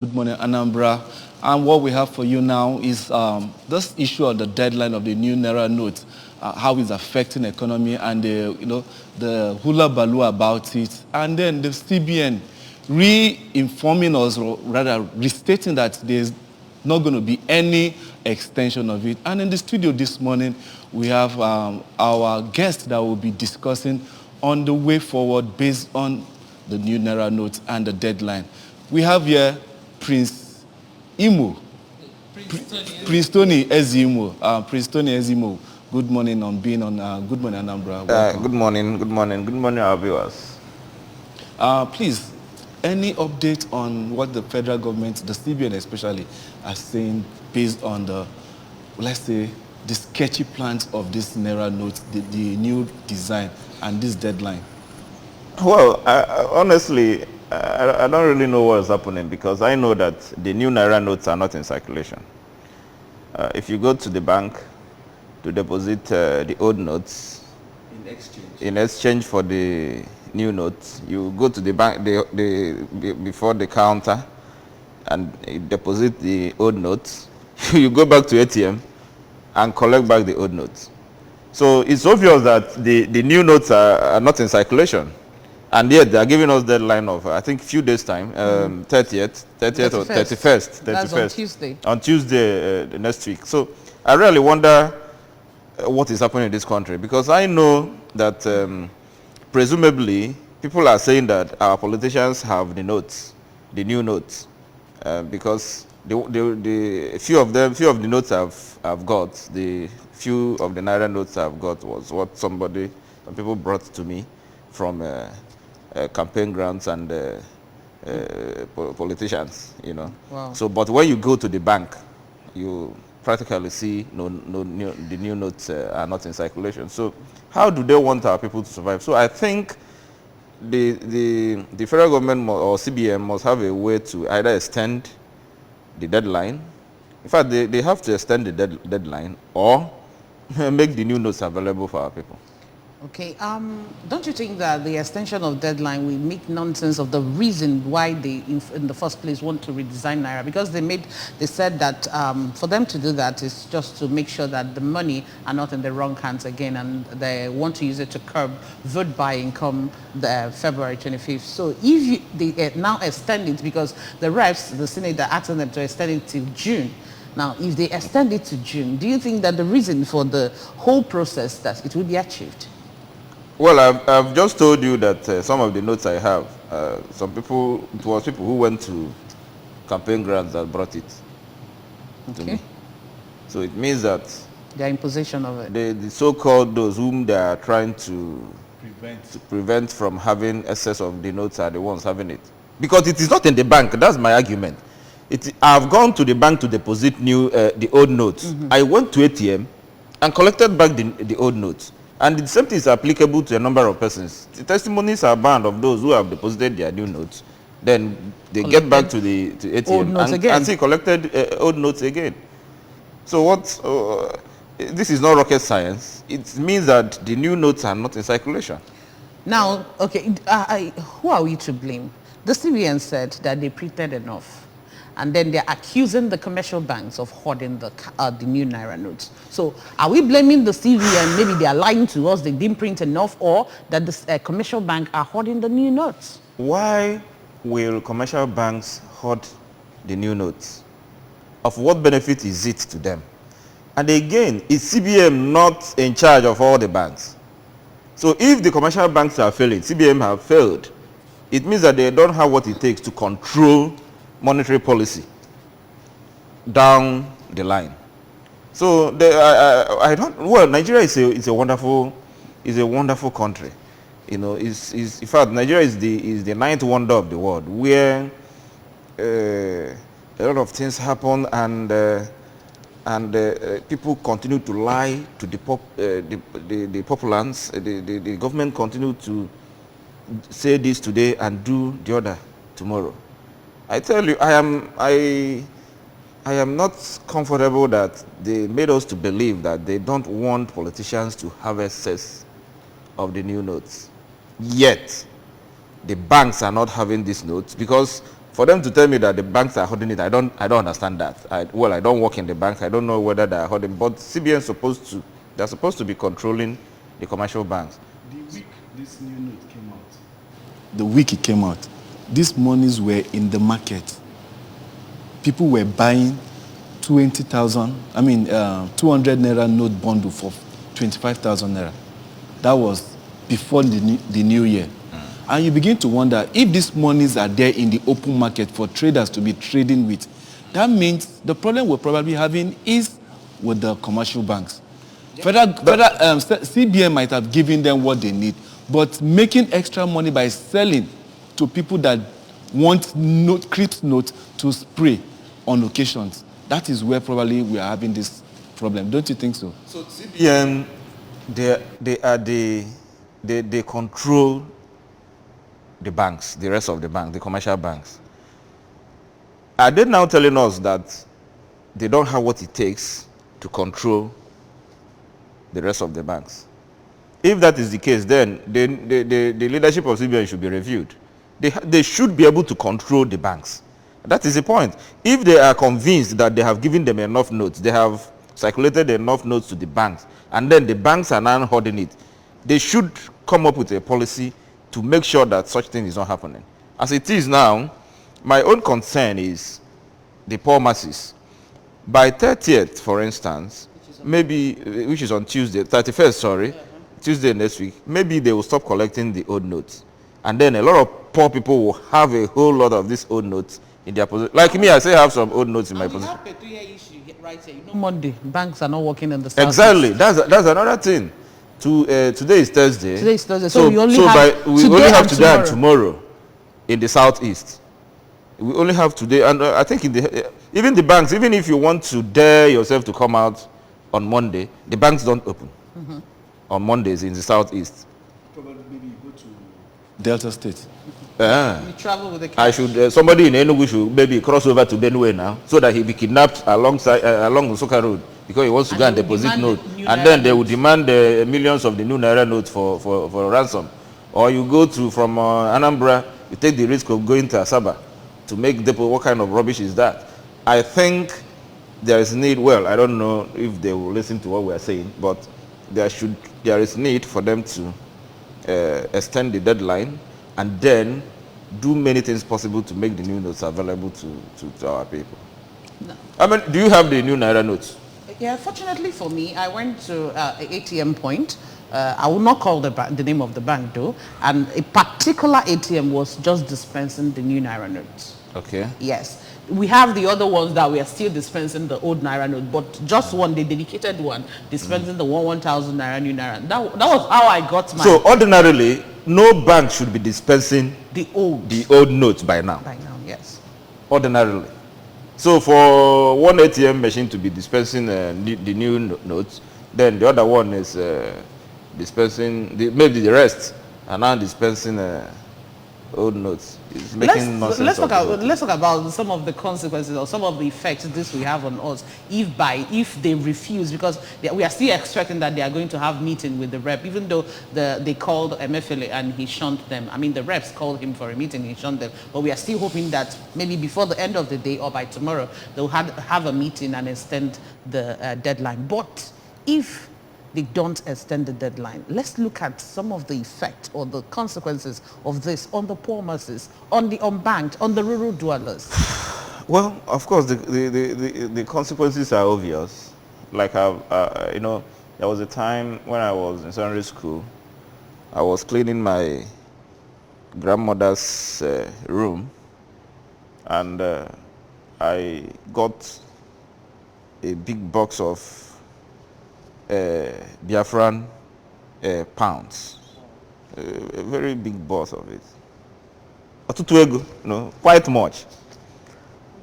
Good morning, Anambra. And what we have for you now is this issue of the deadline of the new Naira note, how it's affecting the economy and the hula baloo about it. And then the CBN re-informing us, or rather restating that there's not going to be any extension of it. And in the studio this morning, we have our guest that will be discussing on the way forward based on the new Naira note and the deadline. We have here Prince Imo. Prince Tony Ezimo. Prince Tony Ezimo. Good morning on being on Good Morning Anambra. Good morning, good morning, our viewers. Please, any update on what the federal government, the CBN especially, are saying based on the, let's say, the sketchy plans of this Naira note, the new design and this deadline? Well, honestly, I don't really know what's happening because I know that the new Naira notes are not in circulation. If you go to the bank to deposit the old notes in exchange for the new notes, you go to the bank before the counter and you deposit the old notes. You go back to ATM and collect back the old notes. So it's obvious that the new notes are not in circulation. And yet they are giving us deadline of, I think, few days time, 30th or 31st. That's on Tuesday. On Tuesday next week. So I really wonder what is happening in this country, because I know that presumably people are saying that our politicians have the notes, the new notes, because the few of the notes I've got, the few of the Naira notes I've got was what some people brought to me from campaign grounds and politicians, you know. Wow. So, but when you go to the bank, you practically see the new notes are not in circulation. So, how do they want our people to survive? So, I think the federal government or CBN must have a way to either extend the deadline. In fact, they have to extend the deadline or make the new notes available for our people. Okay. Don't you think that the extension of deadline will make nonsense of the reason why they, in the first place, want to redesign Naira? Because they said that for them to do that is just to make sure that the money are not in the wrong hands again, and they want to use it to curb vote buying come the February 25th. So if they now extend it, because the reps, the Senate, are asking them to extend it till June. Now, if they extend it to June, do you think that the reason for the whole process that it will be achieved? Well, I've just told you that some of the notes I have, it was people who went to campaign grounds that brought it to me. So it means that they are in possession of it. The so-called those whom they are trying to prevent from having excess of the notes are the ones having it. Because it is not in the bank. That's my argument. I've gone to the bank to deposit the old notes. I went to ATM and collected back the old notes. And the same thing is applicable to a number of persons. The testimonies are bound of those who have deposited their new notes. Then they get back to ATM and see collected old notes again. So this is not rocket science. It means that the new notes are not in circulation. Now, okay, who are we to blame? The CBN said that they printed enough. And then they're accusing the commercial banks of hoarding the new Naira notes. So are we blaming the CBN? Maybe they are lying to us, they didn't print enough, or that the commercial bank are hoarding the new notes? Why will commercial banks hoard the new notes? Of what benefit is it to them? And again, is CBN not in charge of all the banks? So if the commercial banks are failing, CBN have failed, it means that they don't have what it takes to control monetary policy down the line. So Nigeria is a wonderful country. You know, in fact, Nigeria is the ninth wonder of the world, where a lot of things happen and people continue to lie to the populace. The government continue to say this today and do the other tomorrow. I tell you, I am not comfortable that they made us to believe that they don't want politicians to have access of the new notes. Yet, the banks are not having these notes because for them to tell me that the banks are holding it, I don't understand that. I don't work in the bank. I don't know whether they are holding, but CBN they're supposed to be controlling the commercial banks. The week this new note came out, the week it came out, these monies were in the market. People were buying 200 Naira note bundle for 25,000 Naira. That was before the new year. And you begin to wonder, if these monies are there in the open market for traders to be trading with, that means the problem we're probably having is with the commercial banks. CBN might have given them what they need, but making extra money by selling to people that want crypt note to spray on occasions, that is where probably we are having this problem. Don't you think so? So CBN, they control the banks, the rest of the banks, the commercial banks. Are they now telling us that they don't have what it takes to control the rest of the banks? If that is the case, then the leadership of CBN should be reviewed. They should be able to control the banks. That is the point. If they are convinced that they have given them enough notes, they have circulated enough notes to the banks, and then the banks are now holding it, they should come up with a policy to make sure that such thing is not happening. As it is now, my own concern is the poor masses. By 30th, for instance, which is on Tuesday, 31st, sorry, Tuesday next week, maybe they will stop collecting the old notes. And then a lot of poor people will have a whole lot of these old notes in their possession. Like me, I still have some old notes in my possession. Right here. Monday, banks are not working in the South. Exactly. That's another thing. Today is Thursday. Today is Thursday. So we only have today and tomorrow in the Southeast. We only have today, and I think even the banks, even if you want to dare yourself to come out on Monday, the banks don't open on Mondays in the Southeast. Probably maybe you go to Delta State. You travel with the cash. Somebody in Enugu should maybe cross over to Benue now, so that he be kidnapped along the Soka Road, because he wants to go and deposit note, and then they will demand millions of the new Naira notes for ransom. Or you go from Anambra, you take the risk of going to Asaba to make depot. What kind of rubbish is that? I think there is need, well, I don't know if they will listen to what we are saying, but there is need for them to extend the deadline and then do many things possible to make the new notes available to our people. No. I mean, do you have the new Naira notes? Yeah, fortunately for me, I went to an ATM point. I will not call the name of the bank though, and a particular ATM was just dispensing the new Naira notes. Okay. Yes. We have the other ones that we are still dispensing the old Naira note, but just one, the dedicated one, dispensing the 1,000 Naira new Naira. That was how I got mine. So ordinarily, no bank should be dispensing the old notes by now. By now, yes. Ordinarily. So for one ATM machine to be dispensing the new notes, then the other one is dispensing, maybe the rest are now dispensing old notes. It's making nonsense. Let's talk about some of the consequences or some of the effects this will have on us if they refuse, because we are still expecting that they are going to have meeting with the rep, even though they called Emefiele and he shunned them. I mean, the reps called him for a meeting, he shunned them, but we are still hoping that maybe before the end of the day or by tomorrow they'll have a meeting and extend the deadline. But if they don't extend the deadline, let's look at some of the effect or the consequences of this on the poor masses, on the unbanked, on the rural dwellers. Well, of course, the consequences are obvious. Like, there was a time when I was in secondary school, I was cleaning my grandmother's room, and I got a big box of Biafran pounds, a very big box of it. Quite much.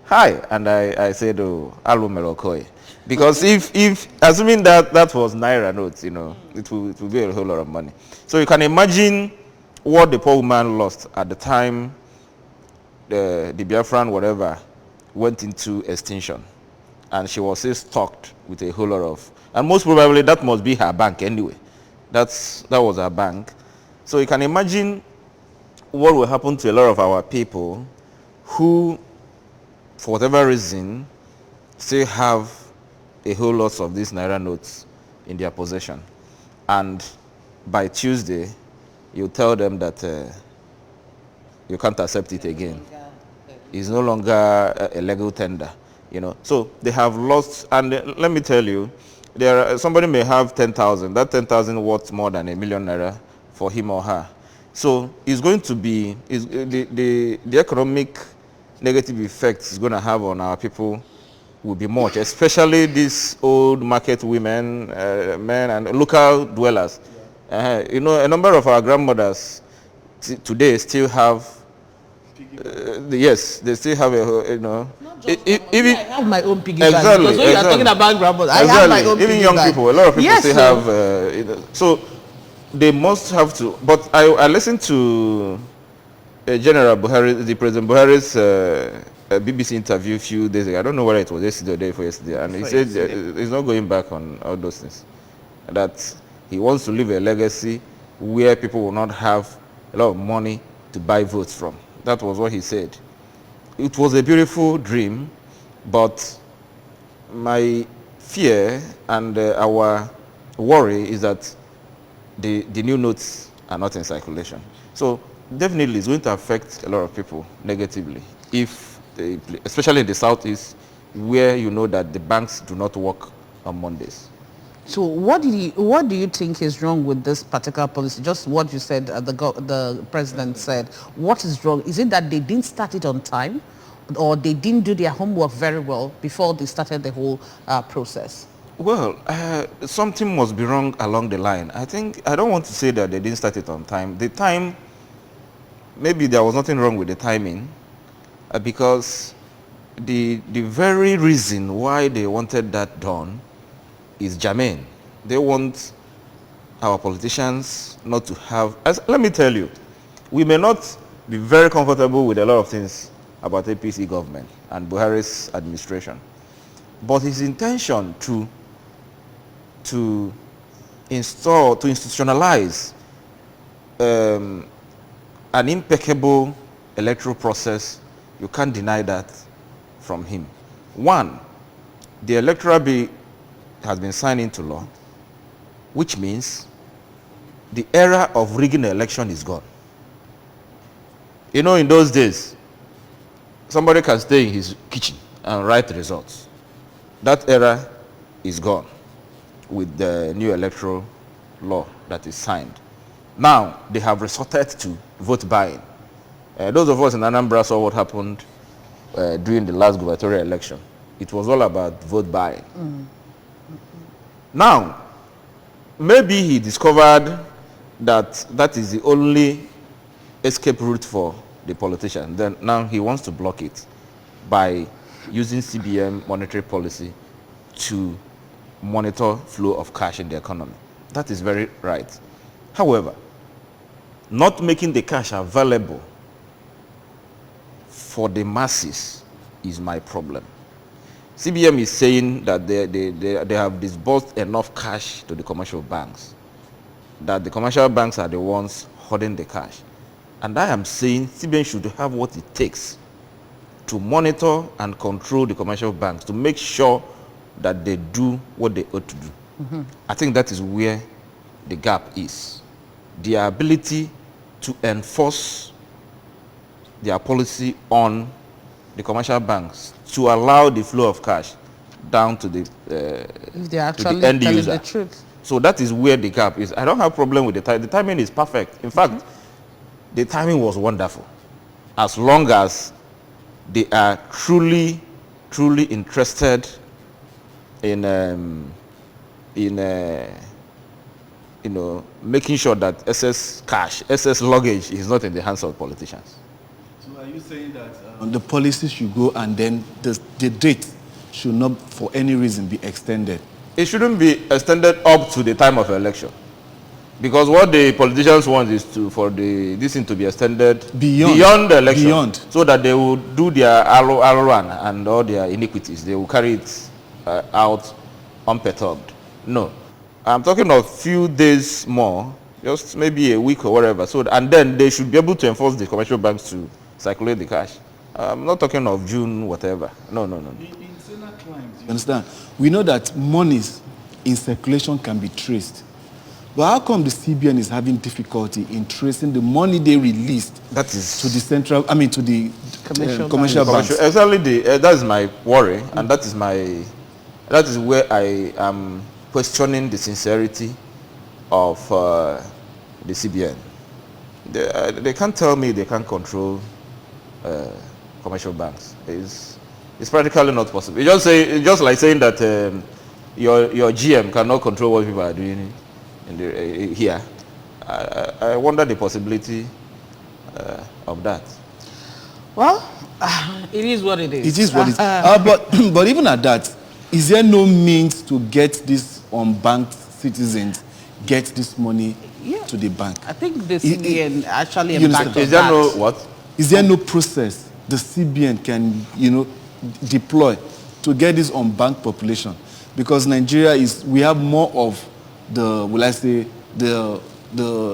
Hi, and I said, oh, Alu Melokoi. Because if assuming that was Naira notes, it will be a whole lot of money. So you can imagine what the poor woman lost at the time the Biafran whatever went into extinction, and she was still stocked with a whole lot of. And most probably that must be her bank anyway. That was her bank. So you can imagine what will happen to a lot of our people who, for whatever reason, still have a whole lot of these Naira notes in their possession. And by Tuesday, you tell them that you can't accept it again. It's no longer a legal tender, you know. So they have lost, and let me tell you, somebody may have 10,000. That 10,000 worth more than a million naira for him or her. So it's going to be, the economic negative effects it's going to have on our people will be much, especially these old market women, men, and local dwellers. You know, a number of our grandmothers today still have, yes, they still have a, you know. Even I have my own piggy bank. Exactly. Because when you are talking about grandmothers, I have my own Even piggy young bank. people, a lot of people Yes, still have, you know, so they must have to. But I listened to General Buhari, the President Buhari's BBC interview a few days ago. I don't know whether it was yesterday or day before yesterday, and he said he's not going back on all those things. That he wants to leave a legacy where people will not have a lot of money to buy votes from. That was what he said. It was a beautiful dream, but my fear and our worry is that the new notes are not in circulation. So definitely it's going to affect a lot of people negatively, if especially in the southeast, where you know that the banks do not work on Mondays. So what do you think is wrong with this particular policy? Just what you said, the president said. What is wrong? Is it that they didn't start it on time, or they didn't do their homework very well before they started the whole process? Well, something must be wrong along the line. I don't want to say that they didn't start it on time. The time, maybe there was nothing wrong with the timing, because the very reason why they wanted that done is germane. They want our politicians not to have, let me tell you, we may not be very comfortable with a lot of things about APC government and Buhari's administration, but his intention to institutionalize an impeccable electoral process, you can't deny that from him. One, the electoral bill has been signed into law, which means the era of rigging the election is gone. You know, in those days, somebody can stay in his kitchen and write results. That era is gone with the new electoral law that is signed. Now, they have resorted to vote buying. Those of us in Anambra saw what happened during the last gubernatorial election. It was all about vote buying. Now, maybe he discovered that that is the only escape route for the politician. Then now he wants to block it by using CBN monetary policy to monitor flow of cash in the economy. That is very right. However, not making the cash available for the masses is my problem. CBN is saying that they have disbursed enough cash to the commercial banks, that the commercial banks are the ones holding the cash. And I am saying CBN should have what it takes to monitor and control the commercial banks, to make sure that they do what they ought to do. I think that is where the gap is. Their ability to enforce their policy on the commercial banks to allow the flow of cash down to the, if they are actually to the end telling user. the truth. So that is where the gap is. I don't have a problem with the timing. The timing is perfect. In fact, the timing was wonderful. As long as they are truly interested in you know, making sure that excess cash, excess luggage is not in the hands of politicians. So are you saying that the policy should go and then the date should not for any reason be extended? It shouldn't be extended up to the time of election. Because what the politicians want is for this thing to be extended beyond the election. So that they will do their run and all their iniquities. They will carry it out unperturbed. No. I'm talking of few days more, just maybe a week or whatever. So, and then they should be able to enforce the commercial banks to circulate the cash. I'm not talking of June, whatever. No. In saner climes, you understand? We know that monies in circulation can be traced. But how come the CBN is having difficulty in tracing the money they released That is to the central, to the commercial banks? Exactly, that is my worry, and that is where I am questioning the sincerity of the CBN. They can't tell me they can't control commercial banks. It's practically not possible. It's just like saying that your GM cannot control what people are doing here. I wonder the possibility of that. Well, it is what it is. It is what it is. But even at that, is there no means to get these unbanked citizens get this money to the bank? I think the CBN actually embarked on Is there no what? Is there no process the CBN can, deploy to get this unbanked population? Because Nigeria we have more of the, will I say, the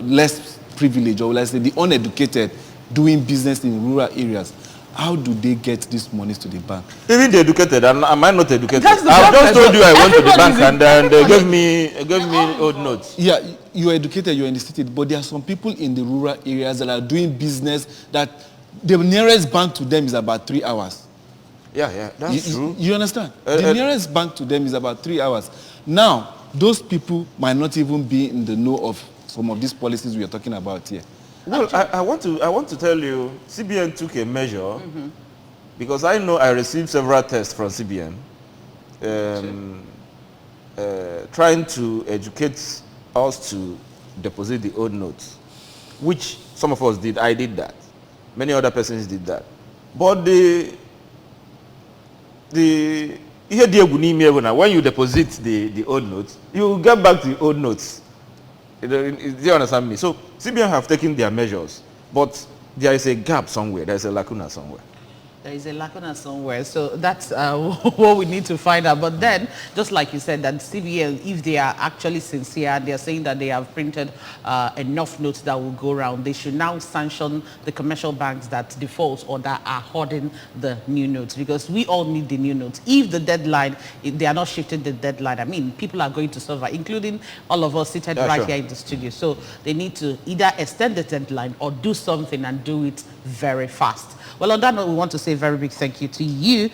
less privileged, or will I say, the uneducated doing business in rural areas. How do they get these monies to the bank? Even the educated, am I not educated? I've just told you I went to the bank and they gave me old notes. Yeah, you're educated, you're in the city, but there are some people in the rural areas that are doing business that the nearest bank to them is about 3 hours. Yeah, that's true. You understand? The nearest bank to them is about 3 hours. Now, those people might not even be in the know of some of these policies we are talking about here. Well, I want to tell you, CBN took a measure because I know I received several texts from CBN trying to educate us to deposit the old notes, which some of us did. I did that. Many other persons did that. But when you deposit the old notes, you get back the old notes. Do you understand me? So CBN have taken their measures, but there is a gap somewhere. There is a lacuna somewhere. There is a lacuna somewhere, so that's what we need to find out. But then, just like you said, that CBN, if they are actually sincere and they are saying that they have printed enough notes that will go around, they should now sanction the commercial banks that default or that are hoarding the new notes, because we all need the new notes. If the deadline, if they are not shifting the deadline, people are going to suffer, including all of us seated here in the studio. So they need to either extend the deadline or do something and do it very fast. Well, on that note, we want to say a very big thank you to you,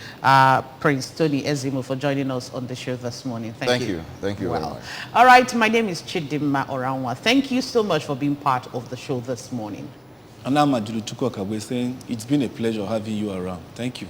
Prince Tony Ezimo, for joining us on the show this morning. Thank you. Thank you very much. All right, my name is Chidimma Oranwa. Thank you so much for being part of the show this morning. Anambra saying it's been a pleasure having you around. Thank you.